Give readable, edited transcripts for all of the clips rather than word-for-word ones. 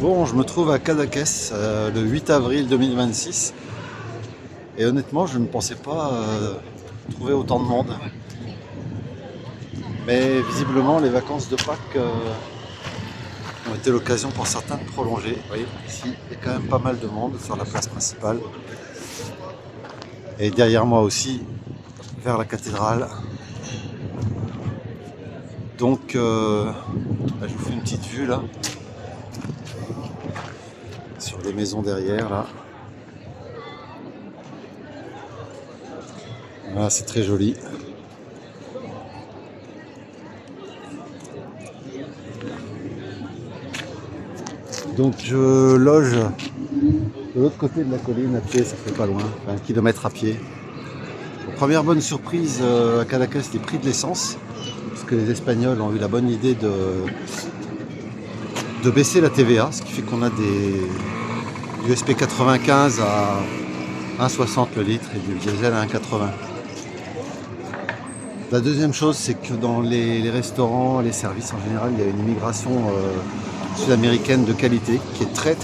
Bon, je me trouve à Cadaqués le 8 avril 2026 et honnêtement, je ne pensais pas trouver autant de monde. Mais visiblement, les vacances de Pâques ont été l'occasion pour certains de prolonger. Vous voyez, ici, il y a quand même pas mal de monde sur la place principale. Et derrière moi aussi, vers la cathédrale. Donc, je vous fais une petite vue là, sur les maisons derrière là. Voilà, c'est très joli. Donc je loge de l'autre côté de la colline à pied, ça fait pas loin, 1 kilomètre à pied. Donc, première bonne surprise à Cadaqués, les prix de l'essence, parce que les Espagnols ont eu la bonne idée de baisser la TVA, ce qui fait qu'on a du SP 95 à 1,60 le litre et du diesel à 1,80. La deuxième chose, c'est que dans les restaurants, les services en général, il y a une immigration sud-américaine de qualité qui est très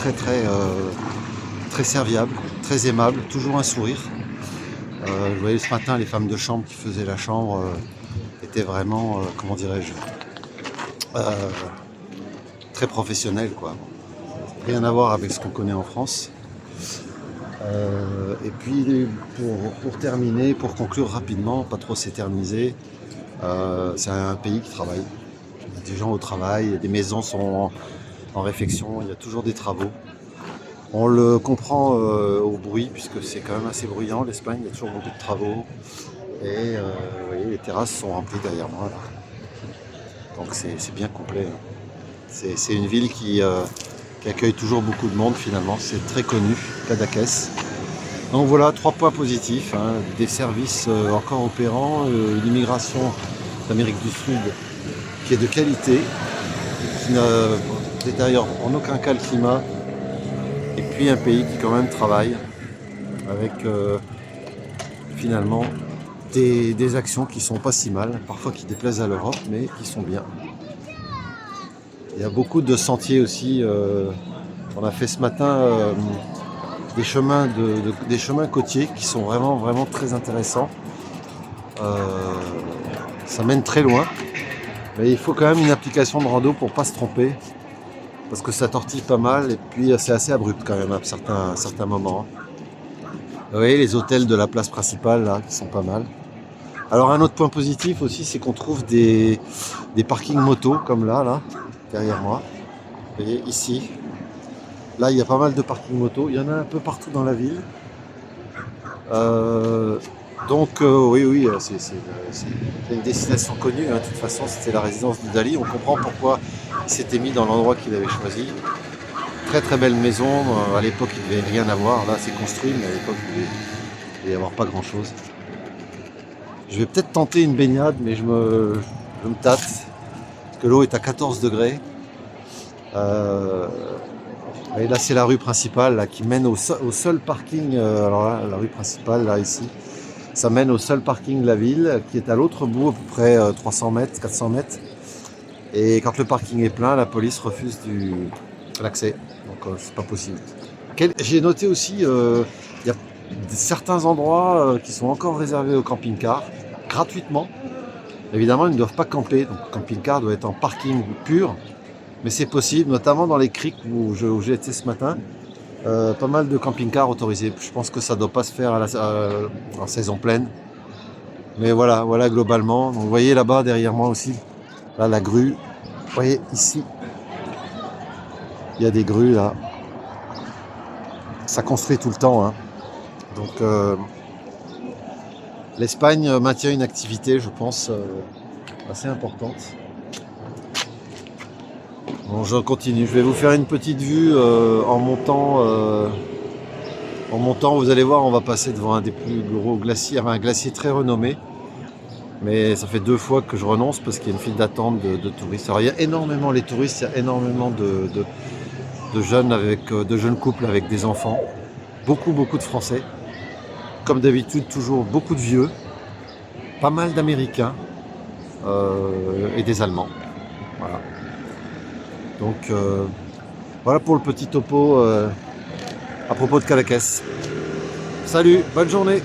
serviable, très aimable, toujours un sourire. Je voyais ce matin les femmes de chambre qui faisaient la chambre étaient vraiment, comment dirais-je, très professionnelles quoi. Rien à voir avec ce qu'on connaît en France. Et puis pour terminer, pour conclure rapidement, pas trop s'éterniser, c'est un pays qui travaille. Il y a des gens au travail, des maisons sont en réfection, il y a toujours des travaux. On le comprend au bruit, puisque c'est quand même assez bruyant, l'Espagne, il y a toujours beaucoup de travaux. Et vous voyez, les terrasses sont remplies derrière moi là. Donc c'est bien complet. C'est une ville qui accueille toujours beaucoup de monde finalement, c'est très connu, Cadaqués. Donc voilà, 3 points positifs, hein, des services encore opérants, une immigration d'Amérique du Sud qui est de qualité, qui ne détériore en aucun cas le climat, et puis un pays qui quand même travaille avec finalement des actions qui sont pas si mal, parfois qui déplaisent à l'Europe, mais qui sont bien. Il y a beaucoup de sentiers aussi. On a fait ce matin des chemins côtiers qui sont vraiment très intéressants. Ça mène très loin, mais il faut quand même une application de rando pour pas se tromper, parce que ça tortille pas mal et puis c'est assez abrupt quand même à certains moments. Vous voyez les hôtels de la place principale là qui sont pas mal. Alors un autre point positif aussi, c'est qu'on trouve des parkings moto comme là derrière moi. Vous voyez ici. Là, il y a pas mal de parkings moto. Il y en a un peu partout dans la ville. Oui, c'est une destination connue. Hein. De toute façon, c'était la résidence de Dali. On comprend pourquoi il s'était mis dans l'endroit qu'il avait choisi. Très belle maison. À l'époque, il ne devait rien avoir. Là, c'est construit, mais à l'époque, il devait y avoir pas grand-chose. Je vais peut-être tenter une baignade, mais je me tâte. Parce que l'eau est à 14 degrés. Et là c'est la rue principale là, qui mène au seul parking, alors là, la rue principale là ici, ça mène au seul parking de la ville qui est à l'autre bout à peu près 300 mètres, 400 mètres. Et quand le parking est plein, la police refuse l'accès, donc c'est pas possible. J'ai noté aussi, il y a certains endroits qui sont encore réservés aux camping-cars, gratuitement. Évidemment ils ne doivent pas camper, donc le camping-car doit être en parking pur. Mais c'est possible, notamment dans les criques où j'ai été ce matin. Pas mal de camping-cars autorisés. Je pense que ça ne doit pas se faire en saison pleine. Mais voilà globalement. Donc, vous voyez là-bas derrière moi aussi, là la grue. Vous voyez ici, il y a des grues là. Ça construit tout le temps. Hein. Donc l'Espagne maintient une activité, je pense, assez importante. Bon, je continue, je vais vous faire une petite vue en montant. Vous allez voir, on va passer devant un des plus gros glaciers, un glacier très renommé. Mais ça fait 2 fois que je renonce parce qu'il y a une file d'attente de touristes. Alors il y a énormément les touristes, il y a énormément de jeunes couples avec des enfants. Beaucoup de Français. Comme d'habitude, toujours beaucoup de vieux. Pas mal d'Américains et des Allemands. Voilà. Donc Voilà pour le petit topo à propos de Cadaqués. Salut, bonne journée.